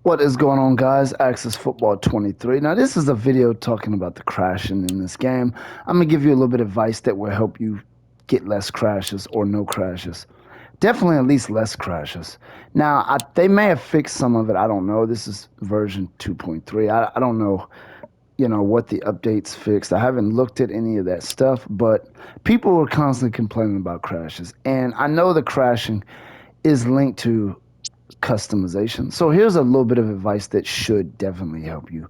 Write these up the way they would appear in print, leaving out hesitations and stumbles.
What is going on, guys? Axis Football 23. Now, this is a video talking about the crashing in this game. I'm going to give you a little bit of advice that will help you get less crashes or no crashes. Definitely at least less crashes. Now, they may have fixed some of it. I don't know. This is version 2.3. I don't know, what the updates fixed. I haven't looked at any of that stuff, but people were constantly complaining about crashes. And I know the crashing is linked to customization. So here's a little bit of advice that should definitely help you.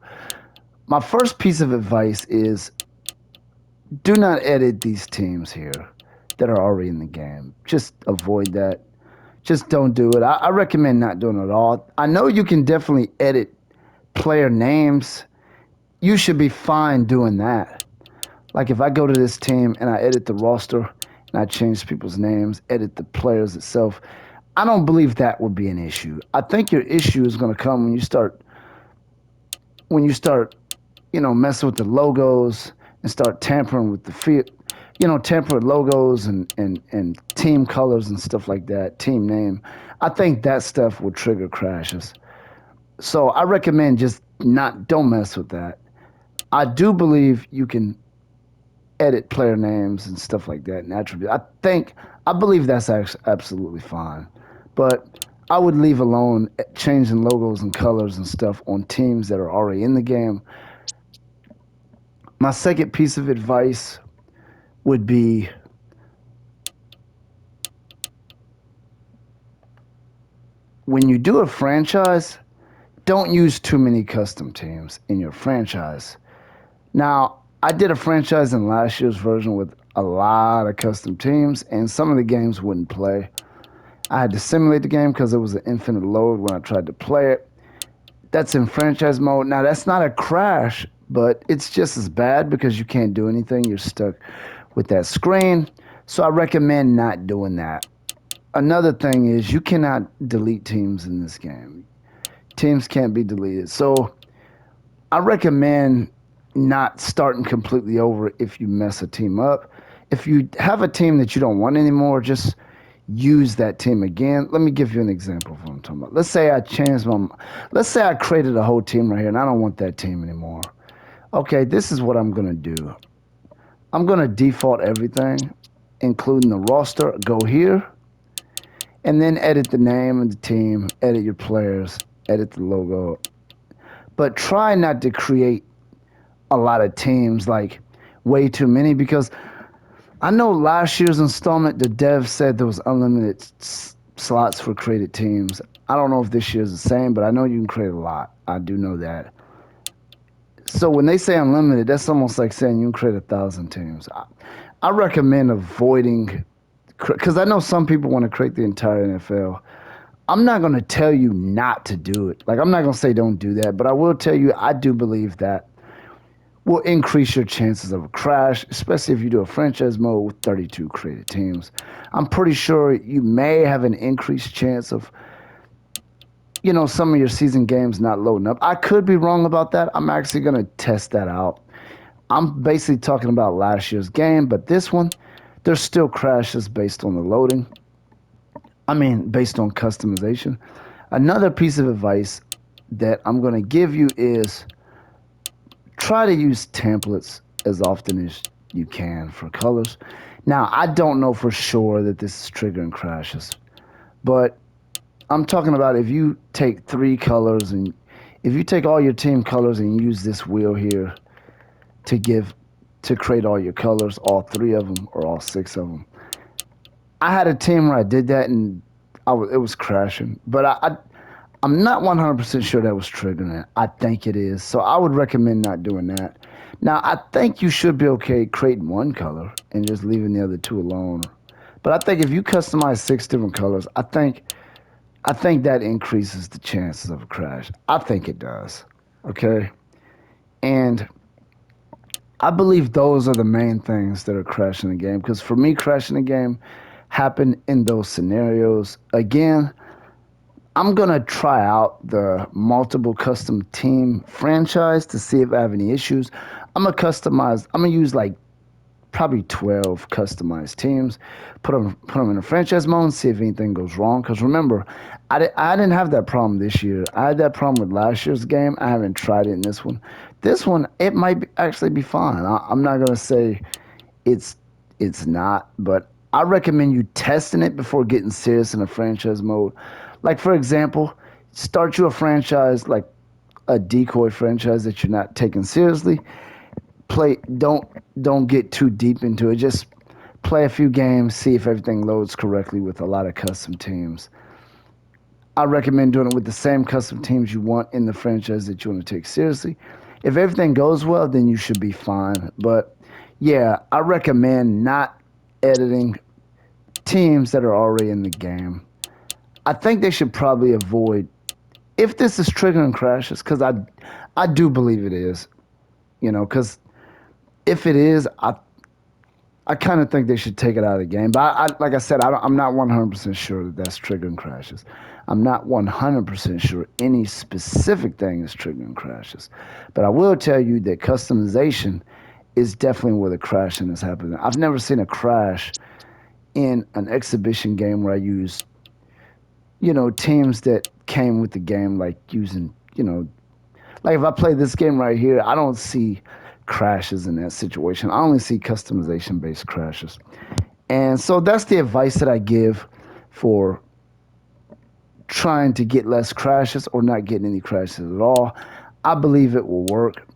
My first piece of advice is do not edit these teams here that are already in the game. Just avoid that. Just don't do it. I recommend not doing it at all. I know you can definitely edit player names. You should be fine doing that. Like if I go to this team and I edit the roster and I change people's names, edit the players itself, I don't believe that would be an issue. I think your issue is going to come when you start, messing with the logos and start tampering with the field, tamper with logos and team colors and stuff like that, team name. I think that stuff will trigger crashes. So I recommend just not don't mess with that. I do believe you can edit player names and stuff like that and attribute. I believe that's actually absolutely fine, but I would leave alone changing logos and colors and stuff on teams that are already in the game. My second piece of advice would be when you do a franchise, don't use too many custom teams in your franchise. Now, I did a franchise in last year's version with a lot of custom teams, and some of the games wouldn't play. I had to simulate the game because it was an infinite load when I tried to play it. That's in franchise mode. Now, that's not a crash, but it's just as bad because you can't do anything. You're stuck with that screen. So I recommend not doing that. Another thing is you cannot delete teams in this game. Teams can't be deleted. So I recommend not starting completely over if you mess a team up. If you have a team that you don't want anymore, just use that team again. Let me give you an example of what I'm talking about. Let's say I created a whole team right here and I don't want that team anymore. Okay, this is what I'm going to do. I'm going to default everything, including the roster. Go here and then edit the name of the team, edit your players, edit the logo. But try not to create a lot of teams, like way too many, because I know last year's installment, the dev said there was unlimited slots for created teams. I don't know if this year's the same, but I know you can create a lot. I do know that. So when they say unlimited, that's almost like saying you can create 1,000 teams. I recommend avoiding, because I know some people want to create the entire NFL. I'm not going to tell you not to do it. Like, I'm not going to say don't do that, but I will tell you I do believe that will increase your chances of a crash, especially if you do a franchise mode with 32 created teams. I'm pretty sure you may have an increased chance of, some of your season games not loading up. I could be wrong about that. I'm actually going to test that out. I'm basically talking about last year's game, but this one, there's still crashes based on the loading. I mean, based on customization. Another piece of advice that I'm going to give you is try to use templates as often as you can for colors. Now, I don't know for sure that this is triggering crashes, but I'm talking about if you take three colors and if you take all your team colors and use this wheel here to create all your colors, all three of them or all six of them. I had a team where I did that and it was crashing, but I'm not 100% sure that was triggering it. I think it is. So I would recommend not doing that. Now, I think you should be okay creating one color and just leaving the other two alone. But I think if you customize six different colors, I think that increases the chances of a crash. I think it does. Okay? And I believe those are the main things that are crashing the game. Because for me, crashing the game happened in those scenarios. Again, I'm gonna try out the multiple custom team franchise to see if I have any issues. I'm gonna use like probably 12 customized teams, put them in a franchise mode and see if anything goes wrong. Because remember, I didn't have that problem this year. I had that problem with last year's game. I haven't tried it in this one. This one, it might actually be fine. I'm not going to say it's it's not, but I recommend you testing it before getting serious in a franchise mode. Like for example, start you a franchise like a decoy franchise that you're not taking seriously. Play don't get too deep into it. Just play a few games, see if everything loads correctly with a lot of custom teams. I recommend doing it with the same custom teams you want in the franchise that you want to take seriously. If everything goes well, then you should be fine. But yeah, I recommend not editing teams that are already in the game. I think they should probably avoid if this is triggering crashes because I do believe it is. Because if it is, I kind of think they should take it out of the game. But like I said, I'm not 100% sure that that's triggering crashes. I'm not 100% sure any specific thing is triggering crashes. But I will tell you that customization is definitely where the crashing is happening. I've never seen a crash in an exhibition game where I use, teams that came with the game, like using, like if I play this game right here, I don't see crashes in that situation. I only see customization based crashes. And so that's the advice that I give for trying to get less crashes or not getting any crashes at all. I believe it will work.